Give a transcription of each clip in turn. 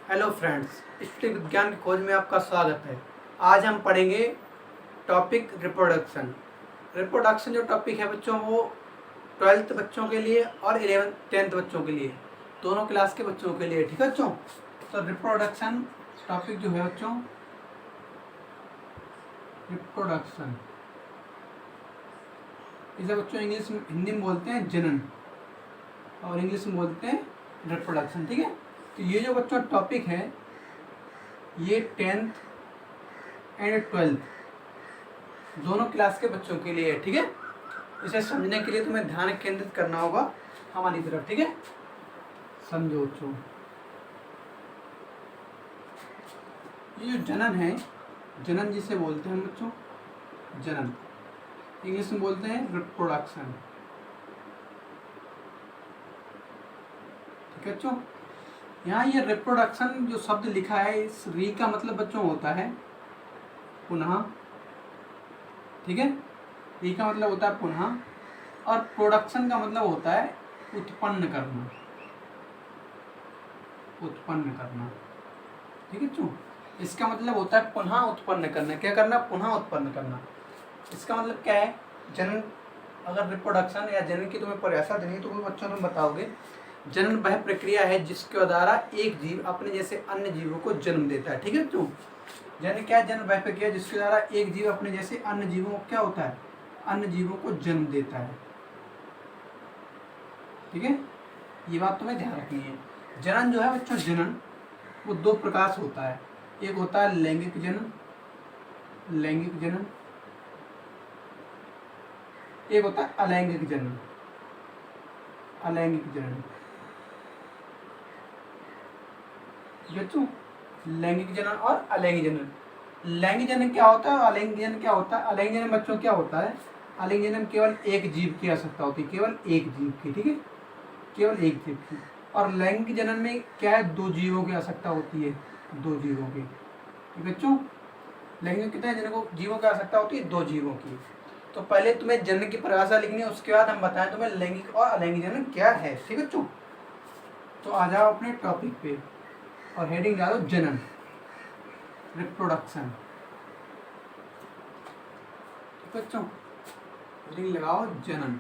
Hello friends, study विज्ञान की खोज में आपका स्वागत है। आज हम पढ़ेंगे टॉपिक रिप्रोडक्शन। रिप्रोडक्शन जो टॉपिक है बच्चों, वो 12th बच्चों के लिए और 11th 10th बच्चों के लिए, दोनों क्लास के बच्चों के लिए। ठीक है बच्चों, तो रिप्रोडक्शन टॉपिक जो है बच्चों, रिप्रोडक्शन इसे बच्चों इंग्लिश में, हिंदी में बोलते हैं जनन और इंग्लिश में बोलते हैं रिप्रोडक्शन। ठीक है, तो ये जो बच्चों टॉपिक है ये 10th एंड 12th दोनों क्लास के बच्चों के लिए है। ठीक है, इसे समझने के लिए तुम्हें ध्यान केंद्रित करना होगा हमारी तरफ। ठीक है, समझो बच्चों, ये जो जनन है, जनन जिसे बोलते हैं बच्चों, जनन इंग्लिश में बोलते हैं रिप्रोडक्शन। ठीक है बच्चों, यहाँ ये रिप्रोडक्शन जो शब्द लिखा है, इस री का मतलब बच्चों होता है पुनः। ठीक है, री का मतलब होता है पुनः और प्रोडक्शन का मतलब होता है उत्पन्न करना, उत्पन्न करना। ठीक है बच्चों, इसका मतलब होता है पुनः उत्पन्न करना। क्या करना? पुनः उत्पन्न करना। इसका मतलब क्या है? जनन, अगर रिप्रोडक्शन या जनन की तुम्हें परिभाषा देनी है तो वो बच्चों तुम बताओगे, जनन वह प्रक्रिया है जिसके द्वारा एक जीव अपने जैसे अन्य जीवों को जन्म देता है। ठीक है बच्चों, जनन क्या है? जनन वह प्रक्रिया जिसके द्वारा एक जीव अपने जैसे अन्य जीवों को क्या होता है? अन्य जीवों को जन्म देता है। ठीक है, ये बात तुम्हें ध्यान रखनी है। जनन जो है बच्चों, जनन वो दो प्रकार से होता है। एक होता है लैंगिक जनन, लैंगिक जनन, एक होता है अलैंगिक जनन, अलैंगिक जनन। बच्चों, लैंगिक जनन और अलैंगिक जनन। लैंगिक जनन क्या होता है? अलैंगिक जनन क्या होता है? अलैंगिक जनन बच्चों क्या होता है? अलैंगिक जनन केवल एक जीव की आवश्यकता होती है, केवल एक जीव की। ठीक है, केवल एक जीव की। और लैंगिक जनन में क्या है? दो जीवों की आवश्यकता होती है, दो जीवों की। बच्चों, लैंगिक कितने जनन को जीवों की आवश्यकता होती है? दो जीवों की। तो पहले तुम्हें जनन की परिभाषा लिखनी है, उसके बाद हम बताएं तुम्हें लैंगिक और अलैंगिक जनन क्या है। ठीक है बच्चों, तो आ जाओ अपने टॉपिक पे और हेडिंग डालो जनन, रिप्रोडक्शन। बच्चों, हेडिंग लगाओ जनन,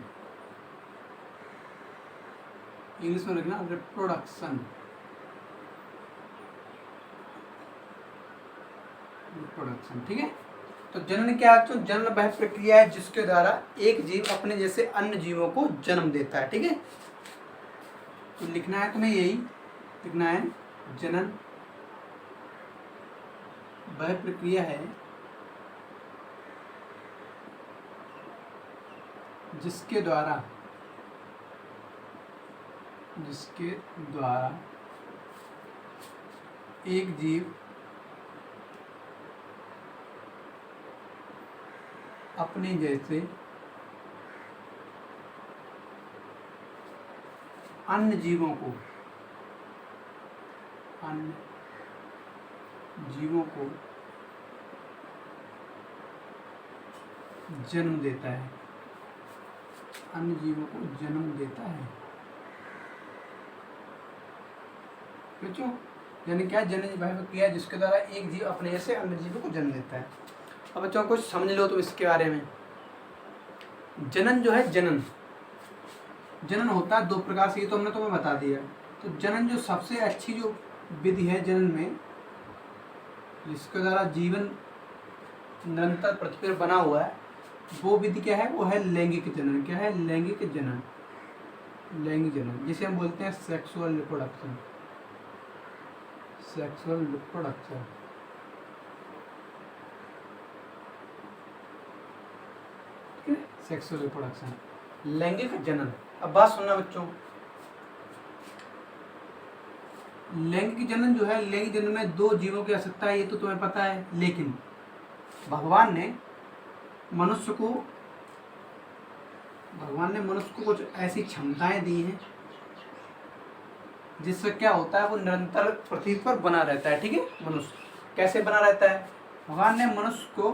इंग्लिश में लिखना रिप्रोडक्शन, रिप्रोडक्शन। ठीक है, तो जनन क्या है? तो जनन वह प्रक्रिया है जिसके द्वारा एक जीव अपने जैसे अन्य जीवों को जन्म देता है। ठीक है, तो लिखना है तुम्हें, यही लिखना है, जनन वह प्रक्रिया है जिसके द्वारा एक जीव अपने जैसे अन्य जीवों को जन्म देता है, अन्य जीवों को जन्म देता है। बच्चों, यानी क्या? जनन वह प्रक्रिया जिसके द्वारा एक जीव अपने जैसे अन्य जीवों को जन्म देता है। अब बच्चों कुछ समझ लो तुम इसके बारे में। जनन जो है, जनन होता है दो प्रकार से, ये तो हमने तुम्हें बता दिया। तो जनन जो सबसे अच्छी जो विधि है जनन में, जिसके द्वारा जीवन निरंतर पृथ्वी पर बना हुआ है, वो विधि क्या है? वो है लैंगिक जनन। क्या है? लैंगिक जनन, लैंगिक जनन, जिसे हम बोलते हैं sexual reproduction, sexual reproduction. Sexual reproduction, लैंगिक जनन। अब बात सुनना बच्चों, लैंगिक जनन जो है, लैंगिक जनन में दो जीवों की आवश्यकता है, ये तो तुम्हें पता है। लेकिन भगवान ने मनुष्य को कुछ ऐसी क्षमताएं दी हैं जिससे क्या होता है? वो निरंतर पृथ्वी पर बना रहता है। ठीक है, मनुष्य कैसे बना रहता है? भगवान ने मनुष्य को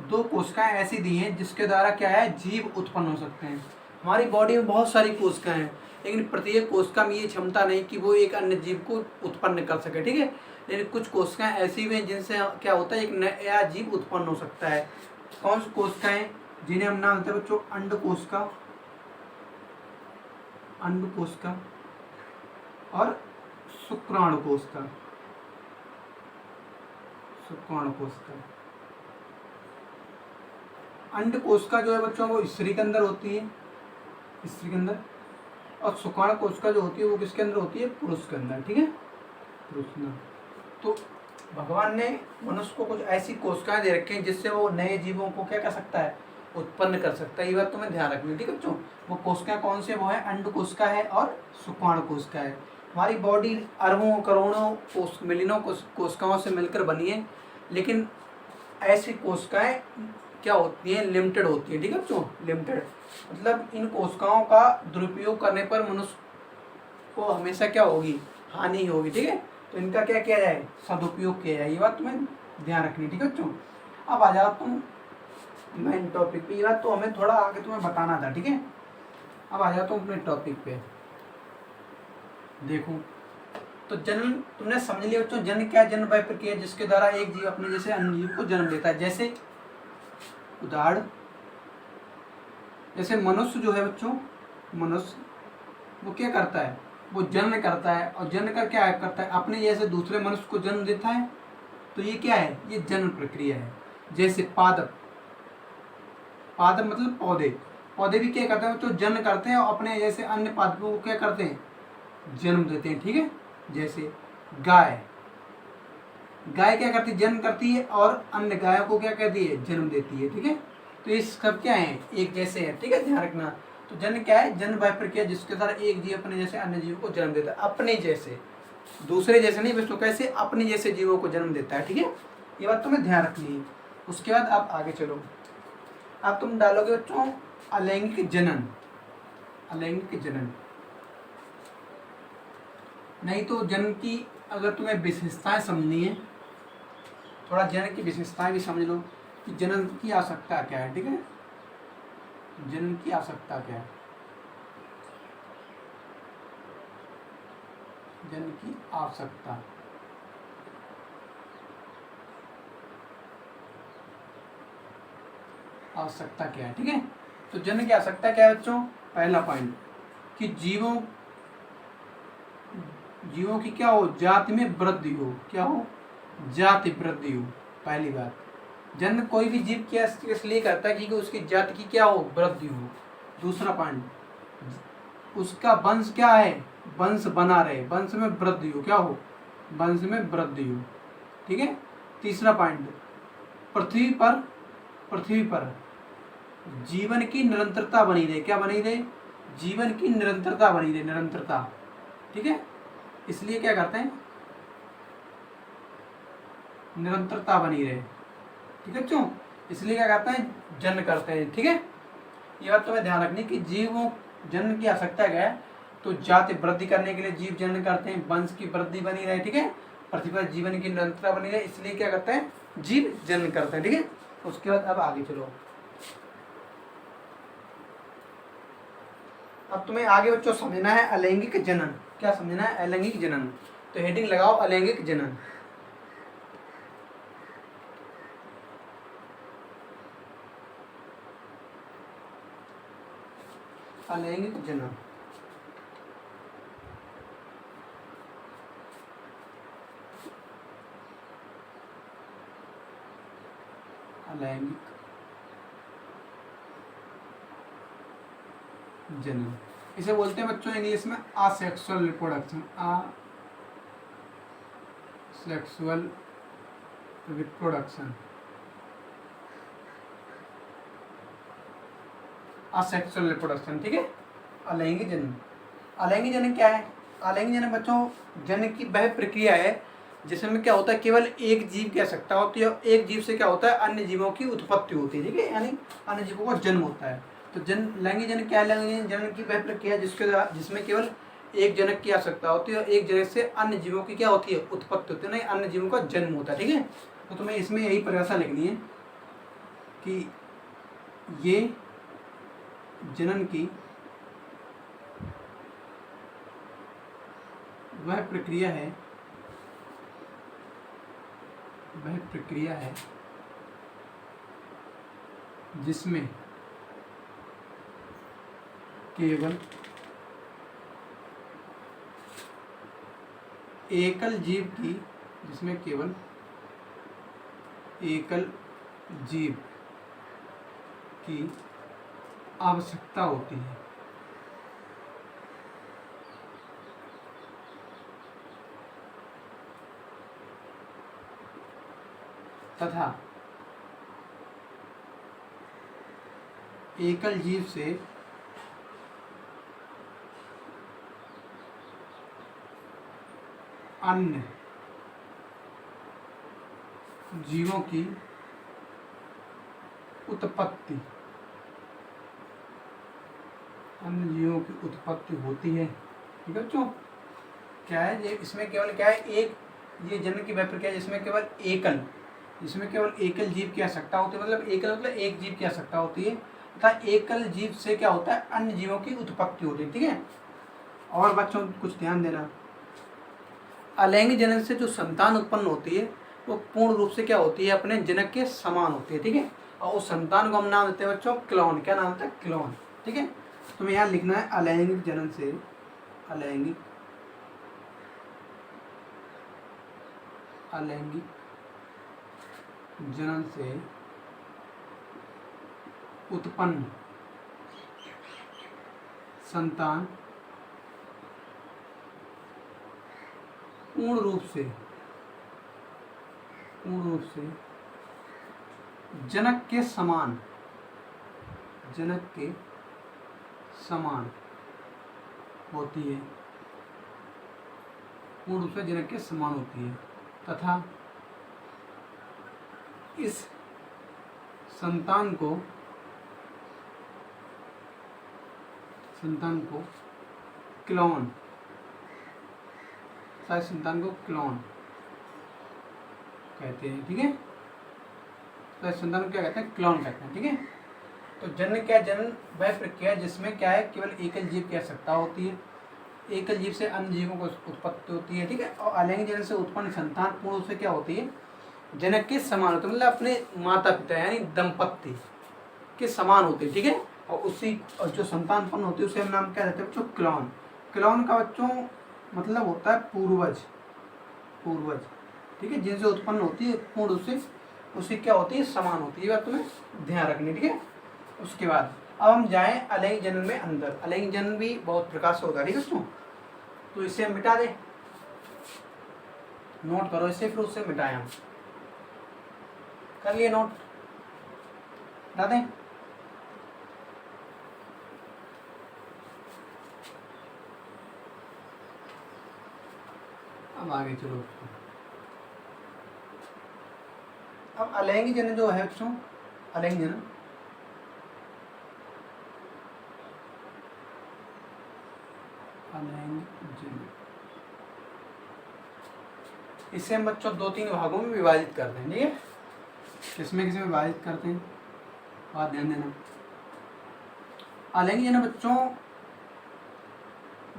दो कोशिकाएं ऐसी दी हैं जिसके द्वारा क्या है? जीव उत्पन्न हो सकते हैं। हमारी बॉडी में बहुत सारी कोशिकाएं हैं, लेकिन प्रत्येक कोशिका में ये क्षमता नहीं कि वो एक अन्य जीव को उत्पन्न कर सके, ठीक है। लेकिन कुछ कोशिकाएं ऐसी भी हैं जिनसे क्या होता है, एक नया जीव उत्पन्न हो सकता है। कौन सी कोशिकाएं, जिन्हें हम नाम देते हैं बच्चों अंड कोशिका, अंड कोशिका और शुक्राणु कोशिका, शुक्राणु कोशिका। अंड कोशिका जो है बच्चों वो स्त्री के अंदर होती है, स्त्री के अंदर, और शुक्राणु कोशिका जो होती है वो किसके अंदर होती है, पुरुष के अंदर, ठीक है, पुरुष में। तो भगवान ने मनुष्य को कुछ ऐसी कोशिकाएं दे रखी हैं जिससे वो नए जीवों को क्या कर सकता है, उत्पन्न कर सकता है। ये बात तुम्हें ध्यान रखनी, ठीक है बच्चों। वो कोशिकाएं कौन से, वो है अंड कोशिका है और शुक्राणु कोशिका है। हमारी बॉडी अरबों करोड़ों मिलियनों कोशिकाओं से मिलकर बनी है, लेकिन ऐसी कोशिकाएं क्या होती हैं, लिमिटेड होती है, ठीक है बच्चों, लिमिटेड। मतलब इन कोशिकाओं का दुरुपयोग करने पर मनुष्य को हमेशा क्या होगी, हानि ही होगी, ठीक है। तो इनका क्या किया जाए, सदुपयोग किया जाए, ये बात तुम्हें ध्यान रखनी, ठीक है बच्चों। अब आ जाओ तुम मेन टॉपिक पे, ये बात तो हमें थोड़ा आगे तुम्हें बताना था, ठीक है। अब आ जाओ तुम अपने टॉपिक पे। देखो तो जन्म तुमने समझ लिया बच्चों, जन्म क्या है, जन्म वह प्रक्रिया जिसके द्वारा एक जीव अपने जैसे अन्य जीव को जन्म देता है। जैसे उदाहरण, जैसे मनुष्य जो है बच्चों, मनुष्य वो क्या करता है, वो जन्म करता है, और जन्म कर क्या करता है, अपने जैसे दूसरे मनुष्य को जन्म देता है। तो ये क्या है, ये जन्म प्रक्रिया है। जैसे पादप, पादप मतलब पौधे, पौधे भी क्या करते हैं बच्चों, जन्म करते हैं और अपने जैसे अन्य पादपों को क्या करते हैं, जन्म देते हैं, ठीक है। जैसे गाय, गाय क्या करती है, जन्म करती है और अन्य गायों को क्या करती है, जन्म देती है, ठीक है। तो ये सब क्या है, एक जैसे है, ठीक है, ध्यान रखना। तो जन्म क्या है, जन्म वह प्रक्रिया जिसके द्वारा एक जीव अपने जैसे अन्य जीव को जन्म देता है, अपने जैसे, दूसरे जैसे नहीं बच्चों, कैसे, अपने जैसे जीवों को जन्म देता है, ठीक है। ये बात तुम्हें ध्यान रखनी है। उसके बाद आप आगे चलो, अब तुम डालोगे बच्चों अलैंगिक जनन, अलैंगिक जनन। नहीं तो जन्म की अगर तुम्हें विशेषताएं समझनी है, थोड़ा जन्म की विशेषताएं भी समझ लो कि जन्म की आवश्यकता क्या है, ठीक है। जन्म की आवश्यकता क्या है, जन्म की आवश्यकता, आवश्यकता क्या है, ठीक है। तो जन्म की आवश्यकता क्या है बच्चों, पहला पॉइंट कि जीवों की क्या हो, जाति में वृद्धि हो, क्या हो, जाति वृद्धि हो। पहली बात, जन्म कोई भी जीव क्या इसलिए करता है कि उसकी जाति की क्या हो, वृद्धि हो। दूसरा पॉइंट, उसका वंश क्या है, वंश बना रहे, वंश में वृद्धि हो, क्या हो, वंश में वृद्धि हो, ठीक है। तीसरा पॉइंट, पृथ्वी पर जीवन की निरंतरता बनी रहे, क्या बनी रहे, जीवन की निरंतरता बनी रहे, निरंतरता, ठीक है। इसलिए क्या करते हैं, निरंतरता बनी रहे, ठीक है बच्चों, इसलिए क्या करते हैं, जन्म करते हैं, ठीक है। ये बात तुम्हें ध्यान रखनी कि जीवों जन्म की आवश्यकता क्या है, तो जाति वृद्धि करने के लिए जीव जन्म करते हैं, वंश की वृद्धि बनी रहे, ठीक है, पृथ्वी पर जीवन की निरंतरता बनी रहे, इसलिए क्या करते हैं, जीव जन्म करते हैं, ठीक है। उसके बाद अब आगे चलो, अब तुम्हें आगे बच्चों समझना है अलैंगिक जनन। क्या समझना है, अलैंगिक जनन। तो हेडिंग लगाओ अलैंगिक जनन। अलैंगिक जनन, अलैंगिक जनन, इसे बोलते हैं बच्चों इंग्लिश में asexual reproduction, asexual reproduction, asexual reproduction, ठीक है। अलैंगिक जनन, अलैंगिक जनन क्या है, अलैंगिक जनन बच्चों जन्म की वह प्रक्रिया है जिसमें क्या होता है, केवल एक जीव की आवश्यकता होती है, एक जीव से क्या होता है, अन्य जीवों की उत्पत्ति होती है, ठीक है, यानी अन्य जीवों का जन्म होता है। तो लैंगिक जनन क्या है, लैंगिक जनन की वह प्रक्रिया जिसमें केवल एक जनक की आवश्यकता होती है और एक जनक से अन्य जीवों की क्या होती है, उत्पत्ति होती है, नहीं अन्य जीवों का जन्म होता है, ठीक है। तो तुम्हें इसमें यही परिभाषा लिखनी है कि ये जनन की वह प्रक्रिया है जिसमें केवल एकल जीव की आवश्यकता होती है तथा एकल जीव से अन्य जीवों की उत्पत्ति होती है। ठीक है बच्चों, क्या है ये, इसमें केवल क्या है, एक ये जन्म की वह प्रक्रिया जिसमें केवल एकल जीव की आवश्यकता होती है, मतलब एक जीव की आवश्यकता होती है तथा एकल जीव से क्या होता है, अन्य जीवों की उत्पत्ति होती है। ठीक है, और बच्चों कुछ ध्यान देना, अलैंगिक जनन से जो संतान उत्पन्न होती है वो पूर्ण रूप से क्या होती है, अपने जनक के समान होती है। ठीक है, और उस संतान को हम नाम देते हैं बच्चों क्लोन। क्या नाम होता है, क्लोन। ठीक है, तुम्हें यहाँ लिखना है अलैंगिक जनन से उत्पन्न संतान पूर्ण रूप से जनक के समान होती है, पूर्ण रूप से जनक के समान होती है तथा इस संतान को क्लोन कहते हैं। ठीक है, तो इस संतान को क्या कहते हैं, क्लोन कहते हैं। ठीक है, तो जनन वह प्रक्रिया जिसमें क्या है, केवल एकल जीव की आवश्यकता होती है, एकल जीव से अन्य जीवों को उत्पत्ति होती है। ठीक है, और अलैंगिक जनन से उत्पन्न संतान पूर्ण रूप से क्या होती है, जनक के समान होती है, मतलब अपने माता पिता यानी दंपत्ति के समान होती है। ठीक है, और जो संतान उत्पन्न होती है उसे हम नाम क्या देते हैं बच्चों, क्लोन का बच्चों मतलब होता है पूर्वज। ठीक है, जिनसे उत्पन्न होती है पूर्ण रूप से उसकी क्या होती है, समान होती है। ये बात तुम्हें ध्यान रखनी। ठीक है, उसके बाद अब हम जाएं अलैंगिक जनन में अंदर। अलैंगिक जनन भी बहुत प्रकार से होता है। ठीक है दोस्तों, तो इसे हम मिटा दें, नोट करो इसे, फिर उससे मिटाएं। हम कर लिए नोट, मिटा दें। अब आगे चलो। अब अलैंगिक जनन जो है बच्चों, अलैंगिक जनन इसे हम बच्चों 2-3 भागों में विभाजित करते हैं। ठीक है, किसमें विभाजित करते हैं, बात ध्यान देना। अलैंगिक जनन बच्चों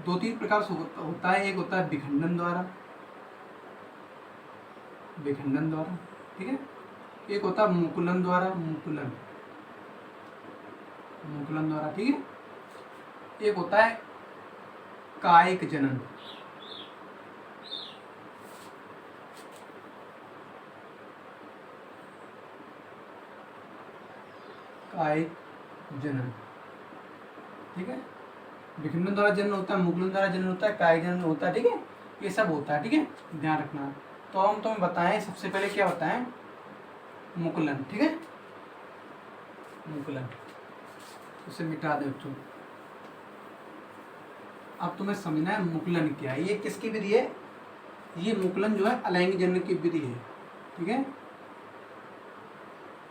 2-3 प्रकार से होता है। एक होता है विखंडन द्वारा। ठीक है, एक होता है मुकुलन द्वारा। ठीक है, एक होता है कायिक जनन। ठीक है, विखंडन द्वारा जनन होता है, मुकुलन द्वारा जनन होता है, कायिक जनन होता है। ठीक है, ये सब होता है। ठीक है, ध्यान रखना। तो हम तुम्हें बताएं, सबसे पहले क्या बताएं, मुकुलन। ठीक है, मुकुलन उसे मिटा दे बच्चों। अब तुम्हें समझना है मुकुलन क्या है। ये किसकी विधि है, ये मुकुलन जो है अलैंगिक जनन की विधि है। ठीक है,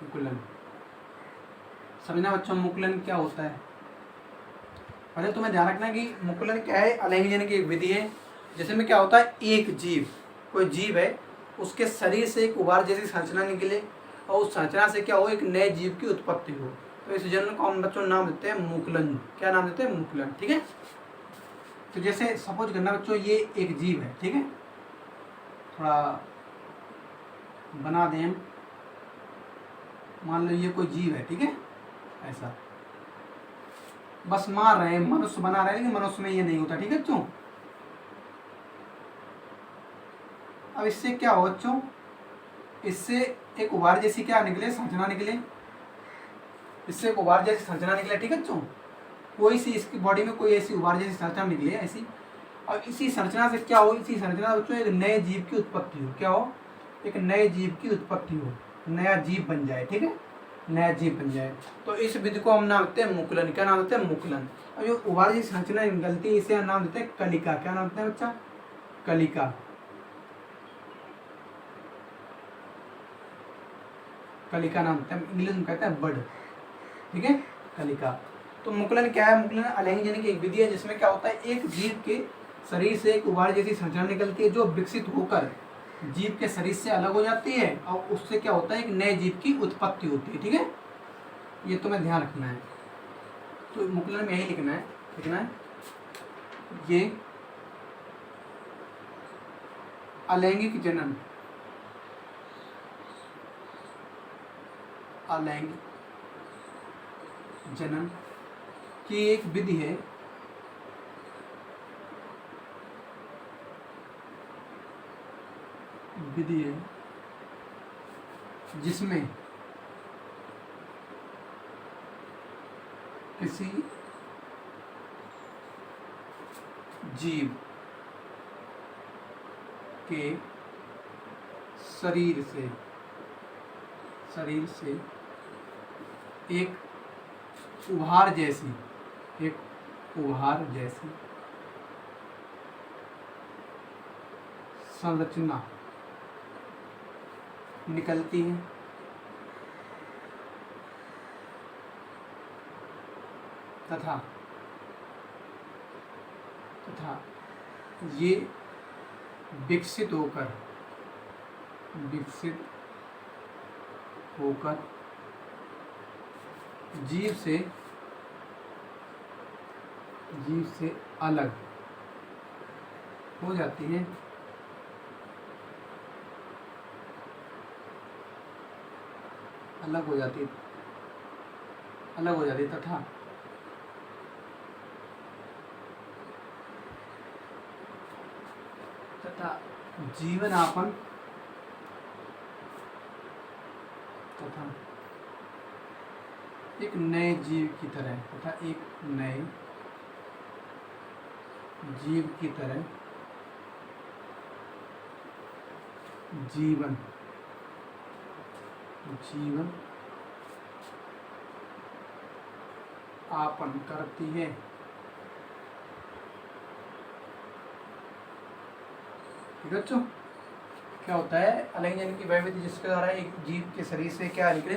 मुकुलन समझना बच्चों, मुकुलन क्या होता है। पहले तुम्हें ध्यान रखना कि मुकुलन क्या है, अलैंगिक जनन की एक विधि है। जैसे में क्या होता है, एक जीव, कोई जीव है, उसके शरीर से एक उभार जैसी संरचना निकले और उस संरचना से क्या हो, एक नए जीव की उत्पत्ति हो, तो इस जनन को हम बच्चों नाम देते हैं मुकुलन। क्या नाम देते हैं, मुकुलन। ठीक है, तो जैसे सपोज करना बच्चों ये एक जीव है, ठीक है, थोड़ा बना दें, मान लो ये कोई जीव है, ठीक है, ऐसा बस मार रहे हैं, मनुष्य बना रहे हैं, लेकिन मनुष्य में ये नहीं होता, ठीक है बच्चों। अब इससे क्या हो बच्चों, इससे एक उभार जैसी क्या निकले, संरचना निकले, इससे एक उभार जैसी संरचना निकले, ठीक है बच्चों। कोई सी इसकी बॉडी में कोई ऐसी उभार जैसी संरचना निकले ऐसी, और इसी संरचना से क्या हो, इसी संरचना बच्चों एक नए जीव की उत्पत्ति हो, क्या हो, एक नए जीव की उत्पत्ति हो, नया जीव बन जाए, ठीक है, नया जीव बन जाए। तो इस विधि को हम नाम देते हैं मुकुलन। क्या नाम देते हैं, मुकुलन। और जो उभार जैसी संरचना निकलती है इसे नाम देते हैं कलिका। क्या नाम देते हैं बच्चा, कलिका। कलिका नाम देते हैं, इंग्लिश में कहते हैं बड, ठीक है, कलिका। तो मुकुलन क्या है, मुकुलन अलैंगिक जनिक एक विधि है जिसमें क्या होता है, एक जीव के शरीर से एक उभार जैसी संरचना निकलती है जो विकसित होकर जीव के शरीर से अलग हो जाती है, और उससे क्या होता है, एक नए जीव की उत्पत्ति होती है, ठीक है। ये तुम्हें ध्यान रखना है। तो मुकुलन में यही लिखना है ये अलैंगिक जनन, अलैंगिक जनन की एक विधि है जिसमें किसी जीव के शरीर से एक उभार जैसी संरचना निकलती है तथा ये विकसित होकर जीव से अलग हो जाती है, तथा जीवनापन तथा एक नए जीव की तरह जीवन आपन करती है। ठीक है बच्चों, क्या होता है, अलैंगिक जनन की वह विधि जिसके द्वारा एक जीव के शरीर से क्या निकले,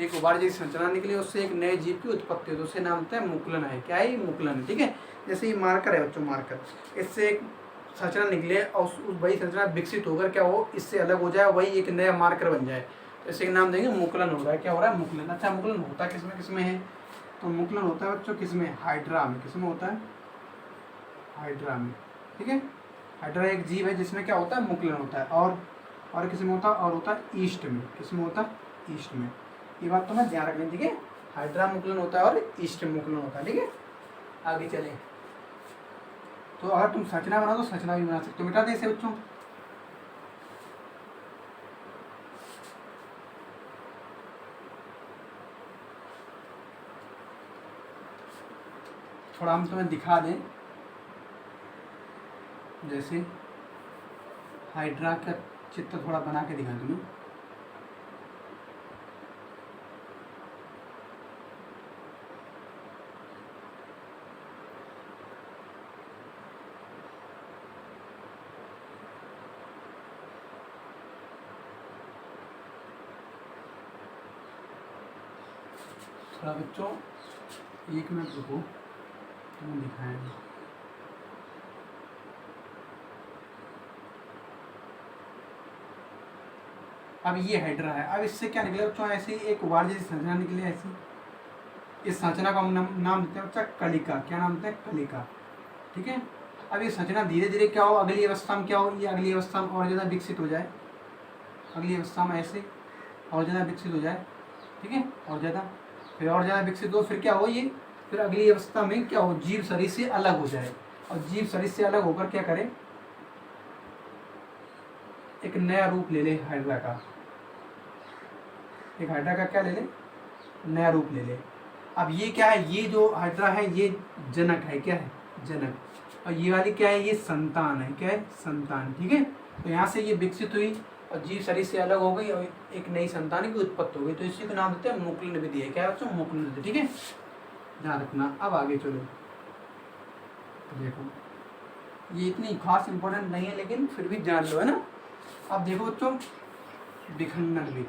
एक उभार जैसी संरचना निकली, उससे एक नए जीव की उत्पत्ति हो, तो उसे नाम होता है मुकुलन है। क्या है, मुकुलन है, ठीक है। जैसे ये मार्कर है बच्चों, मार्कर, इससे एक संरचना निकले और उस वही संरचना विकसित होकर क्या हो, इससे अलग हो जाए, वही एक नया मार्कर बन जाए, तो इसे नाम देंगे मुकुलन हो रहा है। क्या हो रहा है, मुकुलन। अच्छा, मुकुलन होता किसमें है, तो मुकुलन होता है बच्चों किसमें, हाइड्रा में। किसमें होता है, हाइड्रा में, ठीक है। हाइड्रा एक जीव है जिसमें क्या होता है, मुकुलन होता है। और किसमें होता है, और होता है ईस्ट में। किसमें होता है, ईस्ट में। ये बात तो मैं ध्यान रखना, ठीक है। हाइड्रा मुकुलन होता है और ईस्ट मुकुलन होता है, ठीक है। आगे चले, तो अगर तुम संरचना बनाओ तो संरचना भी बना सकते हो। मिटा दे इसे बच्चों। थोड़ा हम तुम्हें दिखा दें, जैसे हाइड्रा का चित्र थोड़ा बना के दिखा तुम्हें। थोड़ा बच्चों 1 मिनट रुको, तुम्हें दिखाएंगे। अब ये हाइड्रा है। अब इससे क्या निकले बच्चों, ऐसे ही एक उभार जैसी संरचना निकली ऐसी। इस संरचना को हम नाम देते हैं बच्चा कलिका। क्या नाम देते हैं, कलिका, ठीक है। अब ये संरचना धीरे धीरे क्या हो, अगली अवस्था में क्या हो, ये अगली अवस्था में और ज़्यादा विकसित हो जाए, अगली अवस्था में ऐसे और ज़्यादा विकसित हो जाए, ठीक है, और ज़्यादा, फिर और ज़्यादा विकसित हो, फिर क्या हो ये, फिर अगली अवस्था में क्या हो, जीव शरीर से अलग हो जाए, और जीव शरीर से अलग होकर क्या करे, एक नया रूप ले ले हाइड्रा का, एक हाइड्रा का क्या ले ले, नया रूप ले ले। अब ये क्या है, ये जो हाइड्रा है ये जनक है, क्या है, जनक, और ये वाली क्या है, ये संतान है, क्या है, संतान, ठीक है। तो यहाँ से ये विकसित हुई और जीव शरीर से अलग हो गई और एक नई संतान की उत्पत्ति हो गई, तो इसी का नाम देते हैं मुकुलन विधि है, क्या है बच्चों, मुकुलन विधि, ठीक है, ध्यान रखना। अब आगे चलो, देखो ये इतनी खास इंपॉर्टेंट नहीं है लेकिन फिर भी जान लो, है ना। अब देखो बच्चों, विखंडन विधि,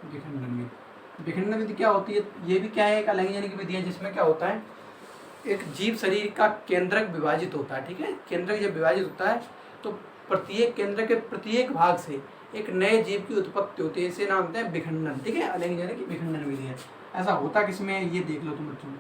विखंडन विधि, विखंडन विधि क्या होती है, ये भी क्या है, एक अलग यानी की विधि है, जिसमें क्या होता है, एक जीव शरीर का केंद्रक विभाजित होता है, ठीक है, केंद्रक जब विभाजित होता है तो प्रत्येक केंद्र के प्रत्येक भाग से एक नए जीव की उत्पत्ति होती है, इसे नाम देते हैं विखंडन, ठीक है, अलग यानी कि विखंडन विधि है। ऐसा होता किसमें है, ये देख लो तुम बच्चों,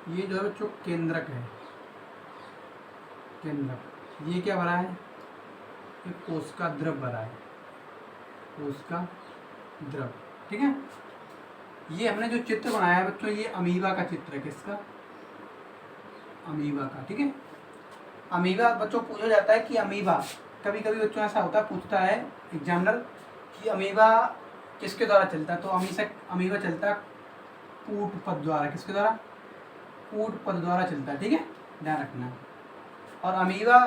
ये जो है बच्चों केंद्रक है, केंद्रक, ये क्या भरा है, ये कोशिका द्रव भरा है, कोशिका द्रव, ठीक है। ये हमने जो चित्र बनाया है बच्चों, ये अमीबा का चित्र है, किसका, अमीबा का, ठीक है। अमीबा बच्चों पूछा जाता है कि अमीबा, कभी कभी बच्चों ऐसा होता है, पूछता है एग्जामिनर कि अमीबा किसके द्वारा चलता है, तो अमीबा चलता है कूट पद द्वारा, किसके द्वारा, कूट पद द्वारा चलता है, ठीक है, ध्यान रखना। और अमीबा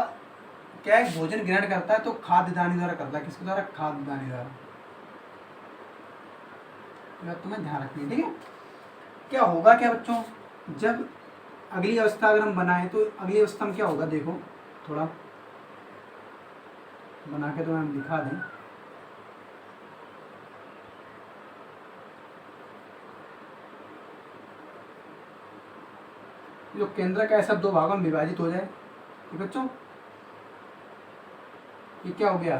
क्या है, भोजन ग्रहण करता है तो खाद्य दानी द्वारा करता है, किसके द्वारा, खाद्य दानी द्वारा, तुम्हें ध्यान रखनी है, ठीक है। क्या होगा क्या बच्चों, जब अगली अवस्था अगर हम बनाए तो अगली अवस्था में क्या होगा, देखो थोड़ा बना के तो हम दिखा दें, जो केंद्र का ऐसा दो भागों में विभाजित हो जाए, ठीक बच्चों, ये क्या हो गया,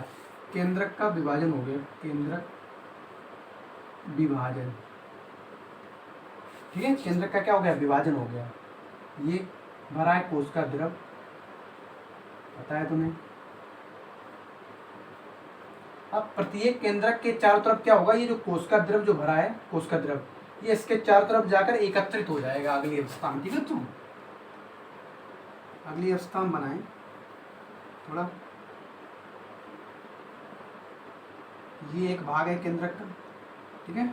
केंद्रक का विभाजन हो गया, केंद्रक विभाजन, ठीक है, केंद्रक का क्या हो गया, विभाजन हो गया। ये भरा है कोशिका द्रव, पता है तुम्हें। अब प्रत्येक केंद्रक के चारों तरफ क्या होगा, ये जो कोशिका द्रव जो भरा है, कोशिका द्रव, ये इसके चारों तरफ जाकर एकत्रित हो जाएगा अगली अवस्था में, ठीक है बच्चों। अगली अवस्था में बनाएं थोड़ा, ये एक भाग है केंद्रक का, ठीक है,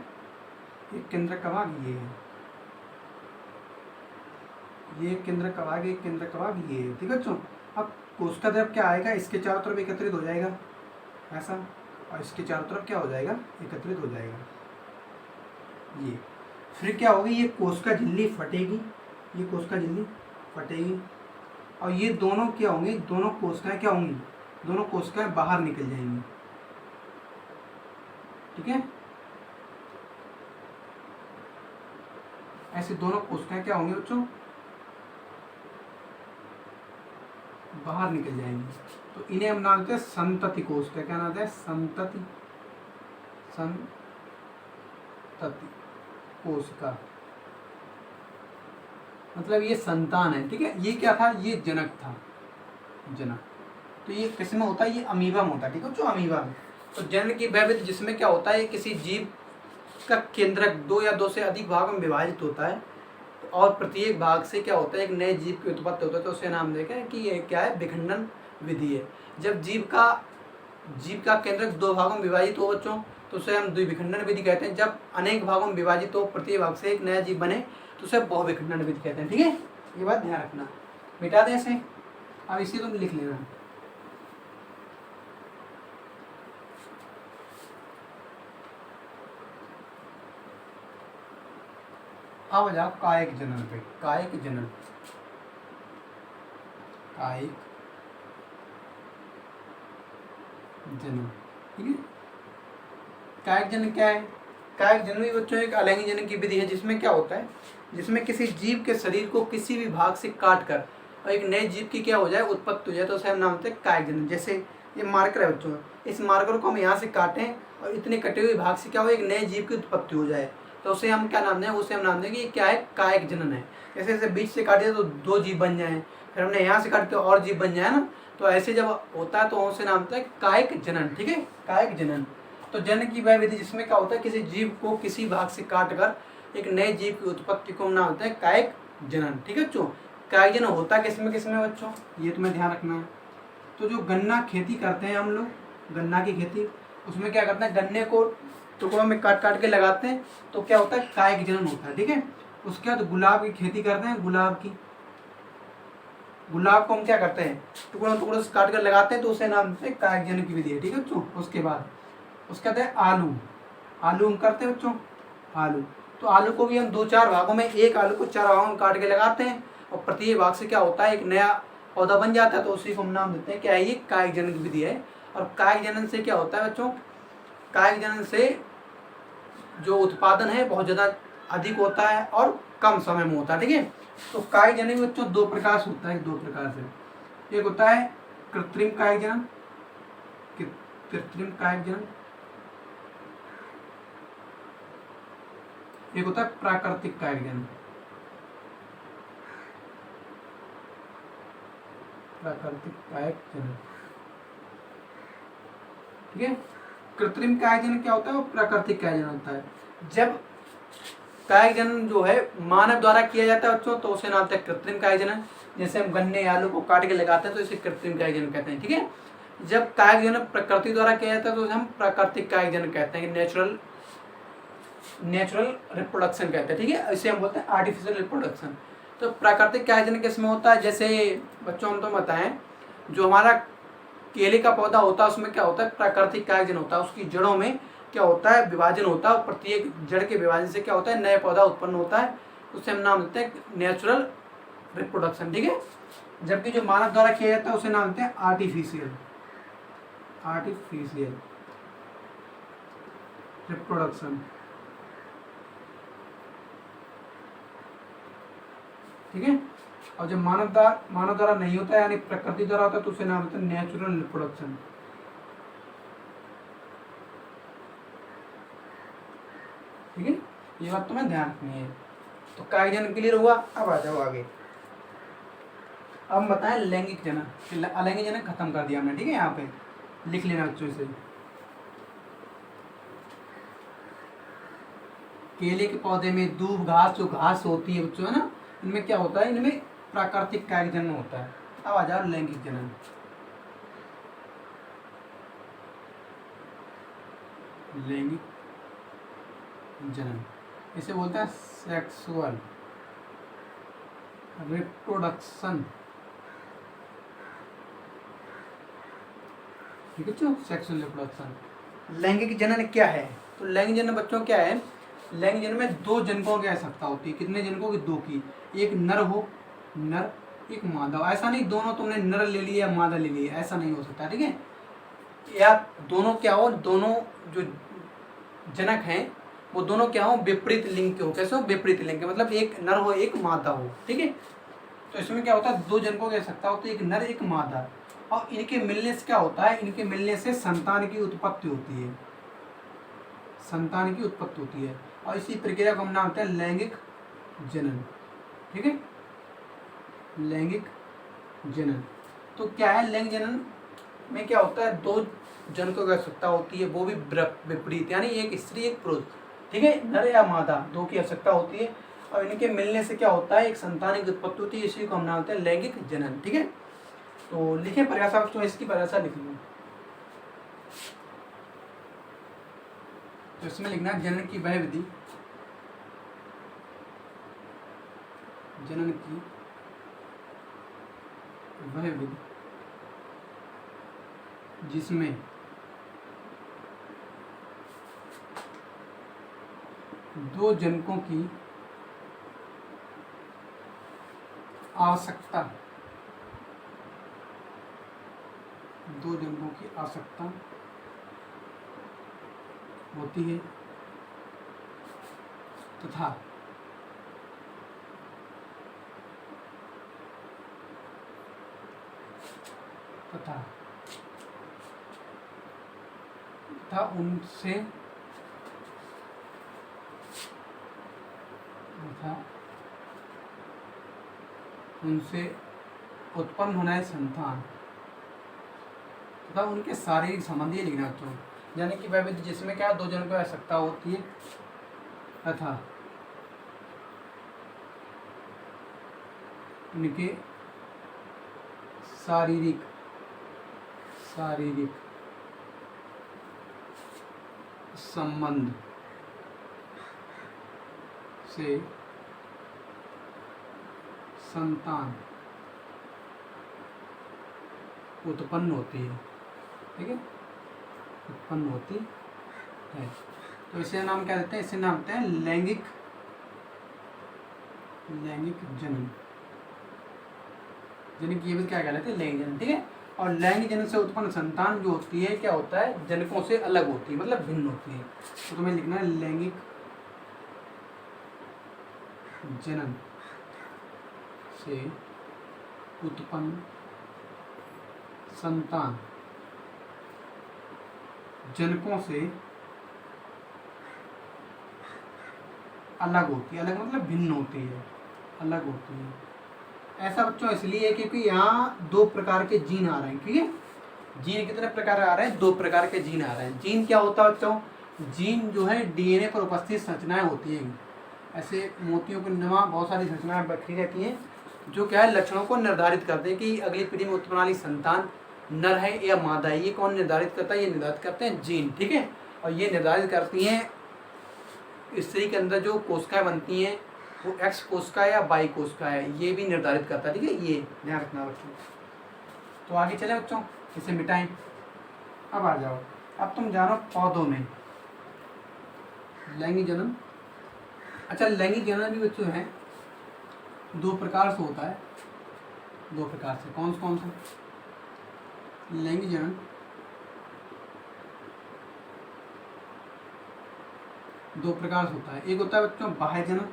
एक केंद्रक का भाग ये है, ये एक केंद्रक का भाग, एक केंद्रक का भाग ये है, ठीक है बच्चों। अब कोशिका द्रव क्या आएगा, इसके चारों तरफ एकत्रित हो जाएगा ऐसा, और इसके चारों तरफ क्या हो जाएगा, एकत्रित हो जाएगा ये। फिर क्या होगी, ये कोशिका झिल्ली फटेगी, ये कोशिका झिल्ली फटेगी, और ये दोनों क्या होंगे, दोनों कोशिकाएं क्या होंगी, दोनों कोशिकाएं बाहर निकल जाएंगी, ठीक है। ऐसे दोनों कोशिकाएं क्या होंगी बच्चों, बाहर निकल जाएंगी, तो इन्हें हम नाम देते हैं संतति कोशिका, क्या नाम है, संतति, संतति कोशिका, मतलब ये संतान है, ठीक है। ये क्या था, ये जनक था, जनक, तो ये किसमें होता है, ये अमीबा में होता है, ठीक है, जो अमीबा में। तो जनन की वैविध्य, जिसमें क्या होता है, किसी जीव का केंद्रक दो या दो से अधिक भागों में विभाजित होता है, और प्रत्येक भाग से क्या होता है, एक नए जीव की उत्पत्ति होता है, तो उसे नाम देखें कि ये क्या है, विखंडन विधि है। जब जीव का केंद्रक दो भागों में विभाजित हो बच्चों, तो उसे हम द्विविखंडन विधि कहते हैं। जब अनेक भागों में विभाजित हो, प्रत्येक भाग से एक नया जीव बने, तो उसे बहुविखंडन विधि कहते हैं, ठीक है, ये बात ध्यान रखना। मिटा दें इसे, अब इसे तुम लिख लेना। अब जाओ कायिक जनन पे, कायिक जनन, कायिक जनन, ठीक है। कायिक जनन क्या है, कायिक जनन भी बच्चों एक अलैंगिक जनन की विधि है, जिसमें क्या होता है, जिसमें किसी जीव के शरीर को किसी भी भाग से काट कर और एक नए जीव की क्या हो जाए, उत्पत्ति हो जाए, तो उसे हम नाम देते हैं कायिक जनन। जैसे ये मार्कर है बच्चों, इस मार्कर को हम यहाँ से काटें और इतने कटे हुए भाग से क्या हो, एक नए जीव की उत्पत्ति हो जाए, तो उसे हम क्या नाम दें, उसे हम नाम देंगे ये क्या है, कायिक जनन है। जैसे जैसे बीच से काटे तो 2 जीव बन जाए, फिर हमने यहाँ से काटे तो और जीव बन जाए ना, तो ऐसे जब होता है तो उसे नाम होता है कायिक जनन। ठीक है, कायिक जनन। तो जनन की वह विधि जिसमें क्या होता है, किसी जीव को किसी भाग से काट कर एक नए जीव की उत्पत्ति को नाम होता है कायिक जनन। ठीक है बच्चों, कायिक जनन होता किसमें किसमें बच्चों, ये तुम्हें ध्यान रखना है। तो जो गन्ना खेती करते हैं हम लोग, गन्ना की खेती, उसमें क्या करते हैं, गन्ने को टुकड़ों में काट काट के लगाते हैं, तो क्या होता है, कायिक जनन होता है। ठीक है, उसके बाद गुलाब की खेती करते हैं, गुलाब को हम क्या करते हैं, टुकड़ों टुकड़ों से काट कर लगाते हैं, तो उसे नाम देते हैं कायिक जनन की विधि है। ठीक है बच्चों, उसके बाद उसके बाद है आलू हम करते हैं बच्चों, आलू। तो आलू को भी हम 2-4 भागों में, एक आलू को 4 भागों में काट के लगाते हैं, और प्रत्येक भाग से क्या होता है, एक नया पौधा बन जाता है, तो उसी को हम नाम देते हैं क्या है, ये कायिक जनन की विधि है। और कायिक जनन से क्या होता है बच्चों, कायिक जनन से जो उत्पादन है बहुत ज़्यादा अधिक होता है और कम समय में होता है। ठीक है, तो कायिक जनन बच्चों 2 प्रकार से होता है, 2 प्रकार से। एक होता है कृत्रिम कायिक जनन, कृत्रिम कायिक जनन, एक होता है प्राकृतिक कायिक जनन, प्राकृतिक कायिक जनन। ठीक है, कृत्रिम कायिक जनन क्या होता है, और प्राकृतिक कायिक जनन होता है। जब कायिक जनन जो है मानव द्वारा किया जाता है बच्चों, तो उसे नाम होता है कृत्रिम कायिक जनन। जैसे हम गन्ने आलू को काट के लगाते हैं, तो इसे कृत्रिम कायिक जनन कहते हैं। ठीक है, जब कायिक जनन प्रकृति द्वारा किया जाता है, तो उसे हम प्राकृतिक कायिक जनन कहते हैं, नेचुरल रिप्रोडक्शन कहते हैं। ठीक है, इसे हम बोलते हैं आर्टिफिशियल रिप्रोडक्शन। तो प्राकृतिक कायिक जनन किसमें होता है, जैसे बच्चों हम तो बताएं, जो हमारा केले का पौधा होता है, उसमें क्या होता है, प्राकृतिक कायिक जनन होता है। उसकी जड़ों में क्या होता है, विभाजन होता है, और प्रत्येक जड़ के विभाजन से क्या होता है, नया पौधा उत्पन्न होता है, उसे हम नाम देते हैं नेचुरल रिप्रोडक्शन। ठीक है, जबकि जो मानव द्वारा किया जाता है उसे नाम देते हैं आर्टिफिशियल रिप्रोडक्शन। ठीक है, और जब मानव द्वारा नहीं होता है, यानी प्रकृति द्वारा होता है, तो उसे नाम होता है नेचुरल रिप्रोडक्शन। ठीक है, ये बात तुम्हें ध्यान रखनी है। तो कायिक जनन क्लियर हुआ। अब आ जाओ आगे, अब हम बताएं लैंगिक जनन। अलैंगिक जनन खत्म कर दिया हमने। ठीक है, यहाँ पे लिख लेना बच्चों इसे। केले के पौधे में दूब घास, जो घास होती है बच्चों, है ना, इनमें क्या होता है, इनमें प्राकृतिक कायिक जनन होता है। अब आ जाओ लैंगिक जनन। लैंगिक जनन इसे बोलते हैं सेक्सुअल रिप्रोडक्शन। ठीक है बच्चों, सेक्सुअल रिप्रोडक्शन। लैंगिक जनन क्या है, तो लैंगिक जनन बच्चों क्या है, लैंगिक जनन में 2 जनकों की आवश्यकता होती है। कितने जनकों की, 2 की। एक नर हो, नर, एक मादा। ऐसा नहीं दोनों तुमने नर ले लिया मादा ले लिया, ऐसा नहीं हो सकता। ठीक है, या दोनों क्या हो, दोनों जो जनक हैं वो दोनों क्या हो, विपरीत लिंग के हो। कैसे हो, विपरीत लिंग के, मतलब एक नर हो एक मादा हो। ठीक है, तो इसमें क्या होता है, 2 जनकों की आवश्यकता होती है, एक नर एक मादा। और इनके मिलने से क्या होता है, इनके मिलने से संतान की उत्पत्ति होती है, संतान की उत्पत्ति होती है। और इसी प्रक्रिया को हम नाम देते हैं लैंगिक जनन। ठीक है, लैंगिक जनन। तो क्या है, लैंगिक जनन में क्या होता है, 2 जनकों की आवश्यकता होती है, वो भी विपरीत, यानी एक स्त्री एक पुरुष। ठीक है, नर या मादा 2 की आवश्यकता होती है, और इनके मिलने से क्या होता है, एक संतान की उत्पत्ति होती है, इसी को हम नाम देते हैं लैंगिक जनन। ठीक है, तो लिखे परिभाषा, तो इसकी परिभाषा लिख लो। तो इसमें लिखना जनन की वह विधि, जनन की वह विधि जिसमें दो जनकों की आवश्यकता, 2 जनकों की आवश्यकता होती है, तथा तथा तथा उनसे तथा उनसे उत्पन्न होने संतान तथा उनके शारीरिक संबंधी लिखना चाहिए, यानी कि वैविध्य जिसमें क्या दो जनों की आवश्यकता होती है तथा उनके शारीरिक संबंध से संतान उत्पन्न होती है। ठीक है, उत्पन्न होती है। तो इसे नाम क्या देते हैं? इसे नाम देते हैं लैंगिक जनन। यानी कि ये भी क्या कहलाते हैं? लैंगिक जनन। ठीक है, और लैंगिक जनन से उत्पन्न संतान जो होती है क्या होता है? जनकों से अलग होती है, मतलब भिन्न होती है। तो तुम्हें लिखना है लैंगिक जनन से उत्पन्न संतान जनकों से अलग होती है। अलग मतलब भिन्न होती है, अलग होती है। ऐसा बच्चों इसलिए क्योंकि यहाँ दो प्रकार के जीन आ रहे हैं। ठीक है, जीन कितने प्रकार आ रहे हैं? दो प्रकार के जीन आ रहे हैं। जीन क्या होता है बच्चों? जीन जो है डीएनए पर उपस्थित संरचनाएं होती हैं। ऐसे मोतियों की नुमा बहुत सारी संरचनाएं बिखरी रहती हैं जो क्या है? लक्षणों को निर्धारित करते हैं कि अगली पीढ़ी में उत्पन्न वाली संतान नर है या मादा है। ये कौन निर्धारित करता है? ये निर्धारित करते हैं जीन। ठीक है, और ये निर्धारित करती हैं स्त्री के अंदर जो कोशिकाएं बनती हैं वो एक्स कोशिका या वाई कोशिका है, ये भी निर्धारित करता है। ठीक है, ये ध्यान रखना बच्चों। तो आगे चले बच्चों, इसे मिटाएं। अब आ जाओ, अब तुम जानो पौधों में लैंगिक जनन। अच्छा, लैंगिक जनन भी बच्चों है दो प्रकार से होता है। दो प्रकार से कौन सा? लैंगिक जनन दो प्रकार से होता है। एक होता है बच्चों बाह्य जनन,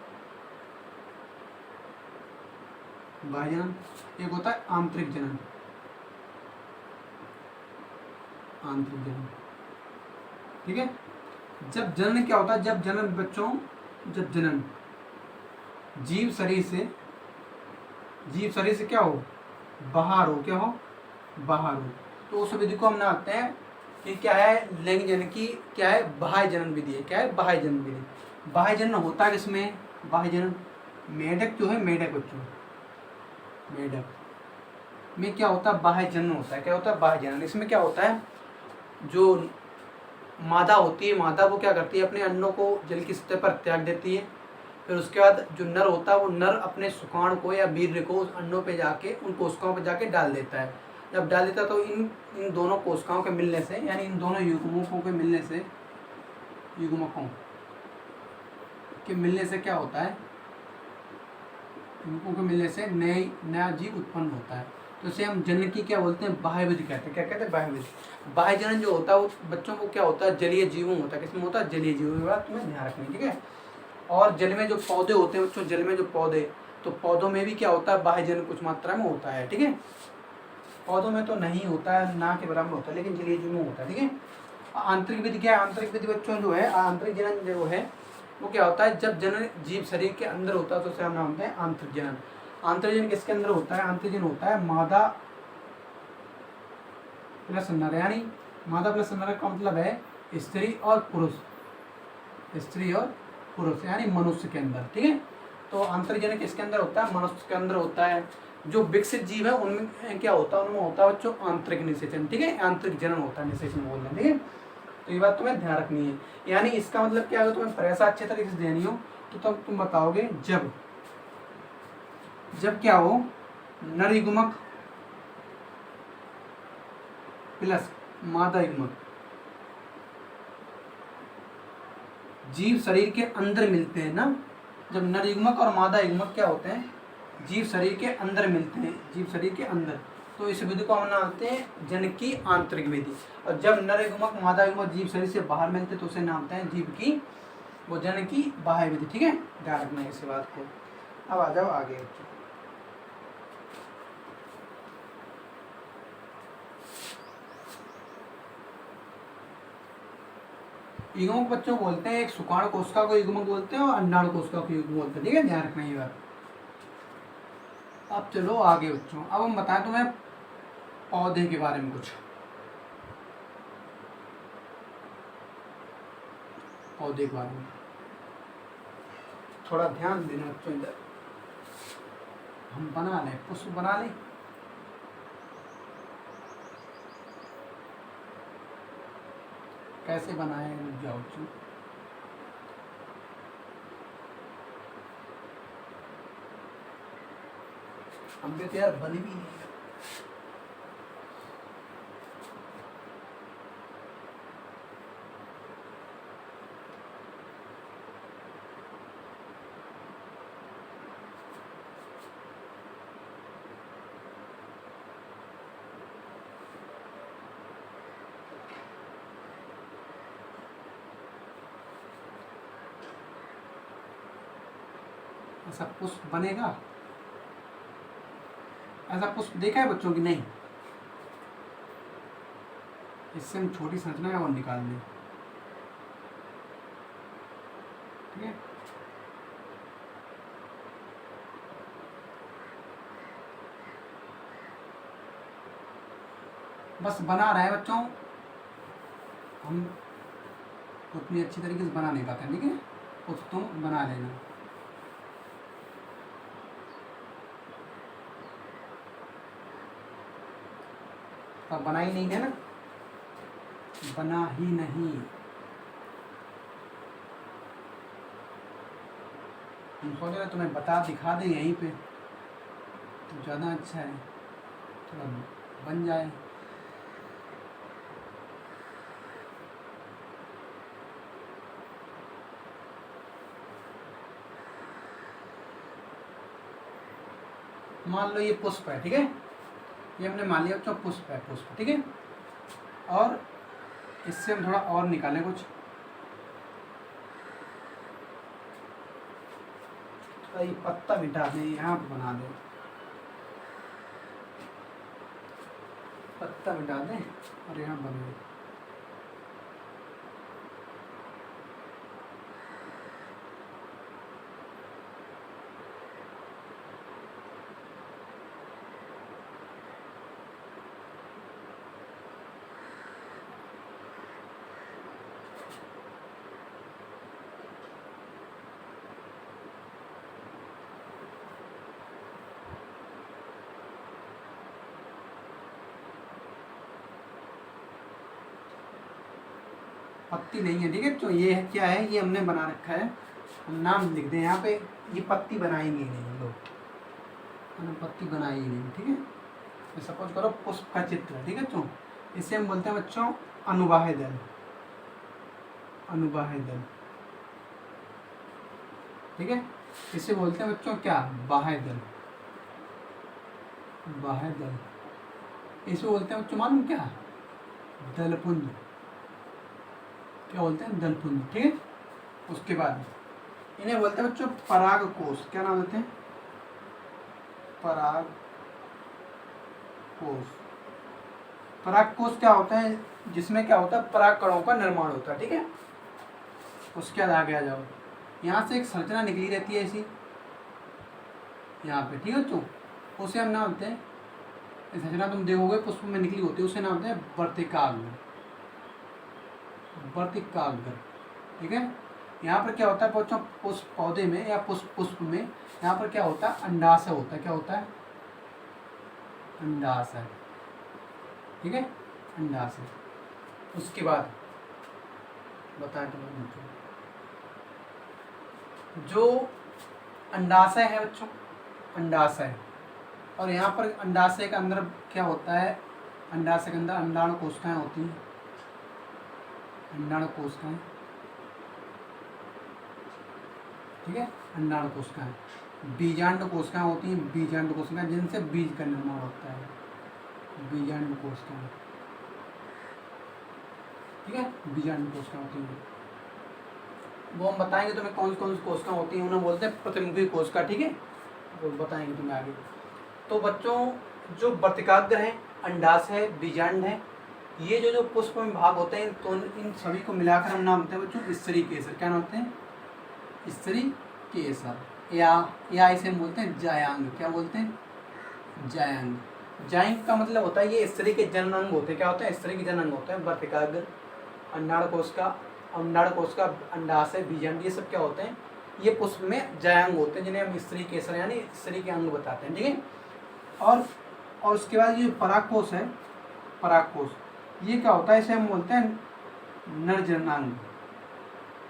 एक होता है आंतरिक जनन। ठीक है, जब जनन क्या होता है? जब जनन बच्चों, जब जनन जीव शरीर से क्या हो? बाहर हो। क्या हो? बाहर हो। तो उस विधि को हम नामते हैं कि क्या है? लैंगिक जनन की क्या है? बाह्य जनन विधि है। क्या है? बाह्य जनन विधि। बाह्य जनन होता है किसमें? बाह्य जनन मेढक जो है, मेढक बच्चों, मेढक में क्या होता है? बाह्य जनन होता है। क्या होता है? बाह्य जनन। इसमें क्या होता है? जो मादा होती है, मादा वो क्या करती है? अपने अंडों को जल की सतह पर त्याग देती है। फिर उसके बाद जो नर होता है वो नर अपने शुक्राणु को या वीर्य को उस अंडों पे जाके, उन कोशिकाओं पे जाके डाल देता है। जब डाल देता है तो इन दोनों कोशिकाओं के मिलने से, यानी इन दोनों युग्मकों के मिलने से क्या होता है? युग्मकों के मिलने से नया जीव उत्पन्न होता है। तो इसे हम जनन की क्या बोलते हैं? बाह्य विधि कहते हैं। क्या कहते हैं? बाह्य विधि। बाह्य जनन जो होता है वो बच्चों को क्या होता है? जलीय जीवों में होता है। किसमें होता है? जलीय जीवों में। बात तुम्हें ध्यान रखनी। ठीक है, और जल में जो पौधे होते हैं बच्चों, जल में जो पौधे, तो पौधों में भी क्या होता है? बाह्य जनन कुछ मात्रा में होता है। ठीक है, पौधों में तो नहीं होता है, ना के बराबर होता है, लेकिन जलीय जीवों में होता है। ठीक है, आंतरिक विधि क्या है? आंतरिक विधि बच्चों जो है, आंतरिक जनन जो है वो क्या होता है? जब जनन जीव शरीर के अंदर होता है तो उसे हम नामते हैं आंतरिक जनन। आंतरिक जनन किसके अंदर होता है? आंतरिक जनन होता है मादा प्लस नर, यानी मादा प्लस नर का मतलब है स्त्री और पुरुष, यानी मनुष्य के अंदर। ठीक है, तो आंतरिक जनन किसके अंदर होता है? मनुष्य के अंदर होता है। जो विकसित जीव है उनमें क्या होता है? उनमें होता है बच्चों आंतरिक निषेचन। ठीक है, आंतरिक जनन होता है, निषेचन बोल रहे हैं। ठीक है, तो ये बात तुम्हें ध्यान रखनी है। यानी इसका मतलब क्या है? तुम्हें परीक्षा अच्छे तरीके से देनी हो तो तब तुम बताओगे जब क्या हो? नर युग्मक प्लस मादा युग्मक जीव शरीर के अंदर मिलते हैं ना। जब नर युग्मक और मादा युग्मक क्या होते हैं? जीव शरीर के अंदर मिलते हैं, जीव शरीर के अंदर। तो इस विधि को हम नामते हैं जनन की आंतरिक विधि। और जब नर युग्मक मादा युग्मक जीव शरीर से बाहर मिलते हैं तो उसे नामते हैं जीव की वो जनन की बाह्य विधि, ठीक है, ध्यान रखना है इस बात को। अब आ जाओ आगे बच्चों। युग्मक बच्चों बोलते हैं, एक शुक्राणु कोशिका को युग्मक बोलते हैं और अंडाणु कोशिका को युग्मक बोलते हैं, ठीक है, ध्यान रखना ये बात। अब चलो आगे बच्चों, अब हम बताएं तुम्हें पौधे के बारे में कुछ। पौधे के बारे में थोड़ा ध्यान देना बच्चों, इधर हम बना लें, पुष्प बना लें। कैसे बनाए जाओ बच्चों, हम भी तो यार बने भी नहीं है। ऐसा पुष्प बनेगा, ऐसा पुष्प देखा है बच्चों की नहीं? इससे हम छोटी संरचना है और निकाल दें, ठीक है। बस बना रहे हैं बच्चों, हम उतनी अच्छी तरीके से बना नहीं पाते, ठीक है, कुछ तुम बना लेना। अब बना ही नहीं है ना, बना ही नहीं, हम सोच रहे तुम्हें बता दिखा दें यहीं पे तो ज़्यादा अच्छा है, थोड़ा बन जाए। मान लो ये पुष्प है, ठीक है, ये हमने मान लिया बच्चों पुष्प है, पुष्प, ठीक है। और इससे हम थोड़ा और निकालें कुछ, तो ये पत्ता मिटा दें, यहाँ पर बना दें, पत्ता मिटा दें और यहाँ बना दें। पत्ती नहीं है, ठीक है, तो ये है क्या है, ये हमने बना रखा है, हम नाम लिख दें यहाँ पे, ये पत्ती बनाएंगे नहीं हम लोग, हमने पत्ती बनाई ही नहीं, ठीक है। सपोज करो पुष्प का चित्र है, ठीक है बच्चों, इसे हम बोलते हैं बच्चों अनुबाह्य दल, अनुबाह्य दल, ठीक है। इसे बोलते हैं बच्चों क्या, बाह्य दल, बाह्य दल। इसे बोलते हैं बच्चों मालूम क्या, दलपुंज, क्या बोलते हैं, दलपुंज, ठीक है। उसके बाद इन्हें बोलते हैं बच्चों पराग कोश, क्या नाम देते हैं, पराग कोश। पराग कोश क्या होता है, जिसमें क्या होता है, पराग कणों का निर्माण होता है, ठीक है। उसके बाद आगे आ जाओ, यहाँ से एक संरचना निकली रहती है ऐसी, यहाँ पे, ठीक है बच्चों, उसे हम नाम देते हैं, संरचना तुम देखोगे पुष्प में निकली होती है, उसे नाम देते हैं वर्तिकाग्र, वर्तिकाग्र, ठीक है। यहाँ पर क्या होता है बच्चों, पुष्प पौधे में या पुष्प में यहाँ पर क्या होता है, अंडाशय होता है, क्या होता है, अंडाशय, ठीक है, अंडाशय। उसके बाद बताएं तुम्हें जो अंडाशय है बच्चों, अंडाशय, और यहाँ पर अंडाशय के अंदर क्या होता है, अंडाशय के अंदर अंडाणु कोशिकाएं होती हैं, अंडाणु कोशिकाएं, ठीक है, अंडाणु कोशिकाएं। बीजांड कोशिकाएं होती हैं, बीजांड कोशिकाएं जिनसे बीज का निर्माण होता है, बीजांड कोशिकाएं, ठीक है, बीजांड कोशिकाएं होती हैं। वो हम बताएंगे तुम्हें कौन कौन सी कोशिका होती हैं, उन्हें बोलते हैं प्रतिमुखी कोशिका, ठीक है, वो बताएंगे तुम्हें आगे। तो बच्चों जो वर्तिकाग्र है, अंडाशय है, बीजांड है, ये जो जो पुष्प में भाग होते हैं, तो इन सभी को मिलाकर हम नाम देते हैं बच्चों स्त्री केसर। क्या नाम होते हैं? स्त्री केसर, या इसे हम बोलते हैं जायांग। क्या बोलते हैं? जायांग। जायांग का मतलब होता है ये स्त्री के जननांग होते हैं। क्या होते हैं? स्त्री के जननांग होते हैं। वर्तिकाग्र, अंडाण कोशिका, अंडाशय, बीजांड, ये सब क्या होते हैं? ये पुष्प में जायांग होते हैं, जिन्हें हम स्त्री केसर यानी स्त्री के अंग बताते हैं, ठीक है। और उसके बाद ये परागकोश है, परागकोश, ये क्या होता है? इसे हम बोलते हैं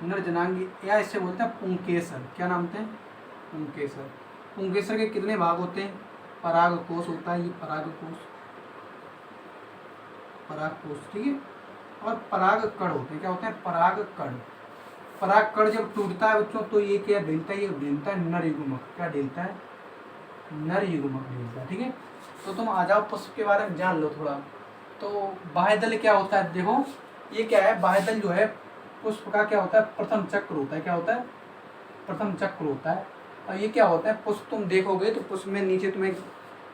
नरजनांग, या इसे बोलते हैं पुंकेसर। क्या नाम होते हैं? पुंकेसर। पुंकेसर के कितने भाग होते हैं? परागकोश होता है, ये परागकोश, ठीक है। और परागकण होते हैं। क्या होते हैं? परागकण जब टूटता है बच्चों, तो ये क्या ढेलता है? ये ढेलता है नर युग्मक। क्या ढेलता है? नर युग्मक ढेलता है, ठीक है। तो तुम आ जाओ पुष्प के बारे में जान लो थोड़ा। तो बाह्यदल क्या होता है? देखो ये क्या है, बाह्यदल जो है पुष्प का क्या होता है? प्रथम चक्र होता है। क्या होता है? प्रथम चक्र होता है। और ये क्या होता है? पुष्प तुम देखोगे तो पुष्प में नीचे तुम्हें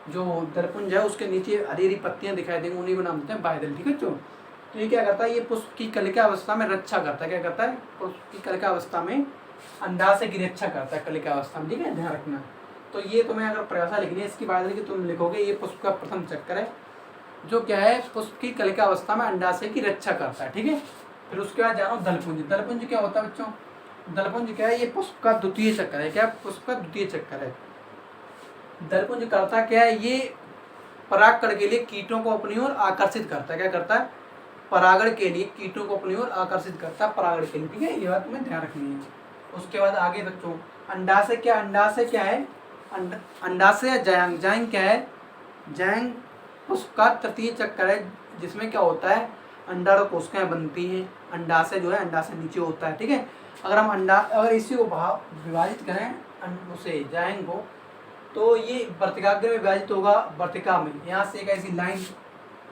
जो दलपुंज है उसके नीचे हरी हरी पत्तियां दिखाई देंगी, उन्हीं को नाम देते हैं बाह्यदल, ठीक है बच्चों। तो ये क्या करता है? ये पुष्प की कलिका अवस्था में रक्षा करता है। क्या करता है? पुष्प की कलिका अवस्था में अंडाशय की रक्षा करता है, कलिका अवस्था में, ठीक है, ध्यान रखना। तो ये तुम्हें अगर परिभाषा लिखनी है इसकी बाह्यदल की, तुम लिखोगे ये पुष्प का प्रथम चक्र है, जो क्या है? पुष्प की कलिका अवस्था में अंडाशय की रक्षा करता है, ठीक है। फिर उसके बाद जानो दलपुंज। दलपुंज क्या होता है बच्चों? दलपुंज क्या है? ये पुष्प का द्वितीय चक्र है। क्या? पुष्प का द्वितीय चक्र है। दलपुंज करता क्या है? ये परागकण के लिए कीटों को अपनी ओर आकर्षित करता है। क्या करता है? परागण के लिए कीटों को अपनी ओर आकर्षित करता है, परागण के लिए, ठीक है। ये बात तुम्हें ध्यान रखनी है। उसके बाद आगे बच्चों अंडाशय क्या? अंडाशय क्या है? अंडाशय या जायांग। जायांग क्या है? जायांग पुष्प का तृतीय चक्र है, जिसमें क्या होता है? अंडाणु कोशिकाएं बनती हैं। अंडाशय जो है, अंडाशय नीचे होता है, ठीक है। अगर इसी को विभाजित करें उसे जायांग को, तो ये वर्तिकाग्र में विभाजित होगा, वर्तिका में। यहाँ से एक ऐसी लाइन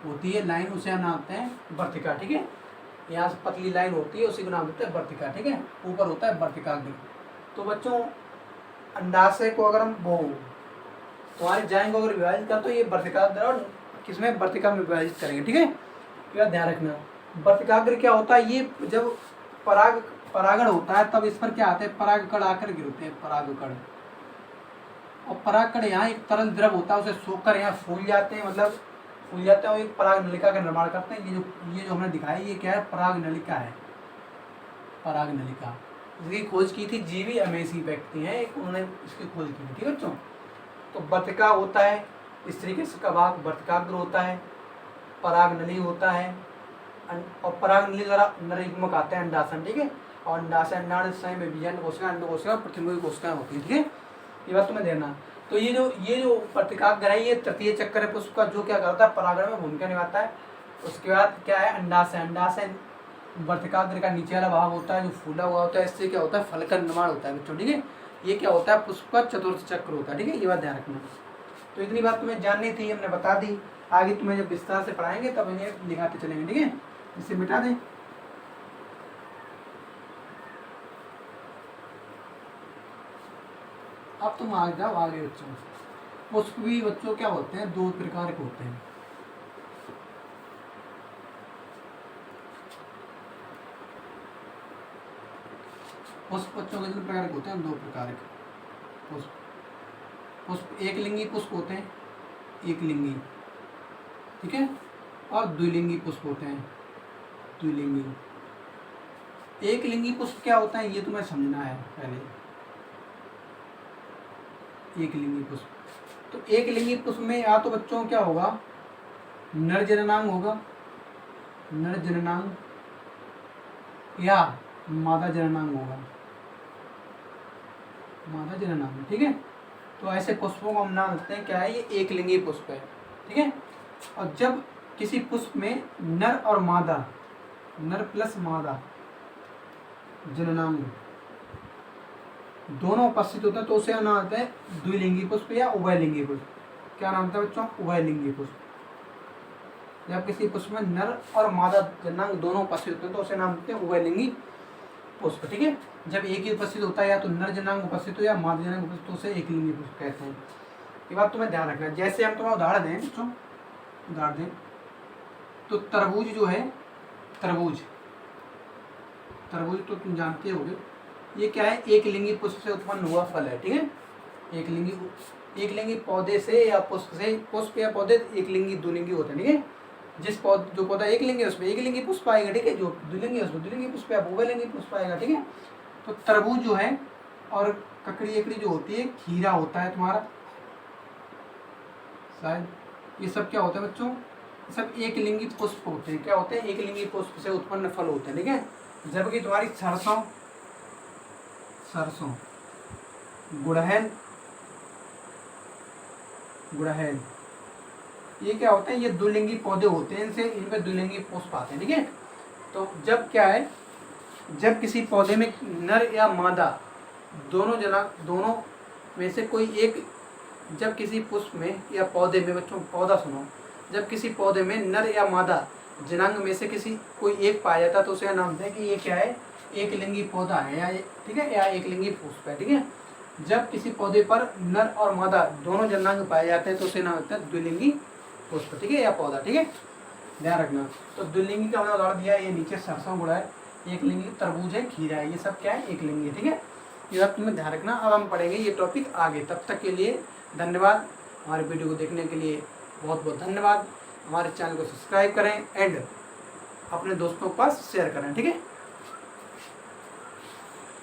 होती है, लाइन, उसे हम नाम देते हैं वर्तिका, ठीक है। यहाँ से पतली लाइन होती है, उसी को नाम देते हैं वर्तिका, ठीक है। ऊपर होता है वर्तिकाग्र। तो बच्चों अंडाशय को अगर हम तुम्हारे जाएंगे को अगर विभाजित कर, तो ये वर्तिकाग्र और किसमें? वर्तिका में विभाजित करेंगे, ठीक है। यह ध्यान रखना। वर्तिकाग्र क्या होता है? ये जब परागण होता है तब इस पर क्या आते हैं? परागकण आकर गिरते हैं, परागकण। और परागकण यहाँ एक तरल द्रव होता है, उसे सोखकर यहाँ फूल जाते हैं, मतलब फूल जाते हैं और एक पराग नलिका का निर्माण करते हैं। ये जो हमने दिखाया ये क्या है? पराग नलिका है, पराग नलिका। इसकी खोज की थी जीवी अमेसी व्यक्ति हैं, उन्होंने इसकी खोज की थी, ठीक है बच्चों। तो वर्तिका होता है, इस तरीके से का भाग वर्तिकाग्र होता है, पराग नली होता है, और पराग नली द्वारा नर युग्मक आते हैं अंडासन, ठीक है। और अंडाशय, अंडाशय में बीजांड कोशिका, अंड कोशिका, प्रतिमुखी कोशिकाएं होती हैं, ठीक है। ये बात तुम्हें देना। तो ये जो वर्तिकाग्र है, ये तृतीय चक्र है पुष्प का, जो क्या करता है? परागण में भूमिका निभाता है। उसके बाद क्या है? अंडाशय। अंडाशय वर्तिकाग्र का नीचे वाला भाग होता है, जो फूला हुआ होता है। इससे क्या होता है? फल का निर्माण होता है बच्चों, ठीक है। ये क्या होता है? पुष्प का चतुर्थ चक्र होता है, ठीक है। ये बात ध्यान रखना। तो इतनी बात तुम्हें जाननी थी, हमने बता दी। आगे तुम्हें जब विस्तार से पढ़ाएंगे तब इन्हें लिखाते चलेंगे, ठीक है। इसे मिटा दें। अब तुम आ जाओ आगे बच्चों। पुष्प भी बच्चों क्या होते हैं? दो प्रकार के होते हैं। पुष्प बच्चों कितने प्रकार के होते हैं? दो प्रकार के पुष्प एक लिंगी पुष्प होते हैं, एक लिंगी, ठीक है। और द्विलिंगी पुष्प होते हैं, द्विलिंगी। एक लिंगी पुष्प क्या होता है ये तुम्हें समझना है पहले। एक लिंगी पुष्प, तो एक लिंगी पुष्प में या तो बच्चों क्या होगा? नर जननांग होगा, नर जननांग, या मादा जननांग होगा, मादा जननांग, ठीक है। तो ऐसे पुष्पों को हम नाम देते हैं क्या है? ये एक लिंगी पुष्प है, ठीक है। और जब किसी पुष्प में नर और मादा, नर प्लस मादा जननांग दोनों उपस्थित होते हैं, तो उसे नाम आता है द्विलिंगी पुष्प या उभयलिंगी पुष्प। क्या नाम था बच्चों? उभयलिंगी पुष्प। जब किसी पुष्प में नर और मादा जननांग दोनों उपस्थित होते हैं तो उसे नाम देते हैं उभयलिंगी पुष्प, ठीक है। जब एक ही उपस्थित होता है, या तो नर जनांग उपस्थित हो या मादा जनांग उपस्थित हो, उसे एक लिंगी पुष्प कहते हैं। ये बात तुम्हें ध्यान रखना है। जैसे हम तुम्हें उदाहरण दें बच्चों, उदाहरण दें तो तरबूज जो है, तरबूज तो तुम जानते होगे, ये क्या है, एक लिंगी पुष्प से उत्पन्न हुआ फल है, ठीक है। एक लिंगी पौधे से या पुष्प या पौधे एक लिंगी दो लिंगी होते हैं, ठीक है। जो पौधा एक लिंगी है उसमें एक लिंगी पुष्प आएगा, ठीक है। जो द्विलिंगी है उसमें द्विलिंगी पुष्प या बहुलिंगी पुष्प आएगा, ठीक है। तो तरबूज जो है और ककड़ी एकड़ी जो होती है, खीरा होता है तुम्हारा शायद, ये सब क्या होता है बच्चों, सब एक लिंगी पुष्प होते हैं। क्या होते हैं, एक लिंगी पुष्प से उत्पन्न फल होते हैं, ठीक है। जबकि तुम्हारी सरसों, गुड़हल, ये क्या होते हैं, ये द्विलिंगी पौधे होते हैं, इनमें द्विलिंगी पुष्प आते हैं, ठीक है। तो जब क्या है, जब किसी पौधे में नर या मादा दोनों में से कोई एक, जब किसी पुष्प में या पौधे में, बच्चों पौधा सुनो, जब किसी पौधे में नर या मादा जनांग में से कोई एक पाया जाता है तो उसे नाम दें कि ये क्या है, एक लिंगी पौधा है, या ठीक है, या एक लिंगी पुष्प है, ठीक है। जब किसी पौधे पर नर और मादा दोनों जनांग पाए जाते हैं तो उसे नाम होता है द्विलिंगी पुष्प, ठीक है, या पौधा, ठीक है, ध्यान रखना। तो द्विलिंगी का हमने उदाहरण दिया, ये नीचे सरसों, गुड़ है, एक लिंगी, तरबूज है, खीरा है, ये सब क्या है, एक लिंगी, ठीक है। ये सब तुम्हें ध्यान रखना। अब हम पढ़ेंगे ये टॉपिक आगे, तब तक के लिए धन्यवाद। हमारे वीडियो को देखने के लिए बहुत बहुत धन्यवाद। हमारे चैनल को सब्सक्राइब करें एंड अपने दोस्तों के पास शेयर करें, ठीक है।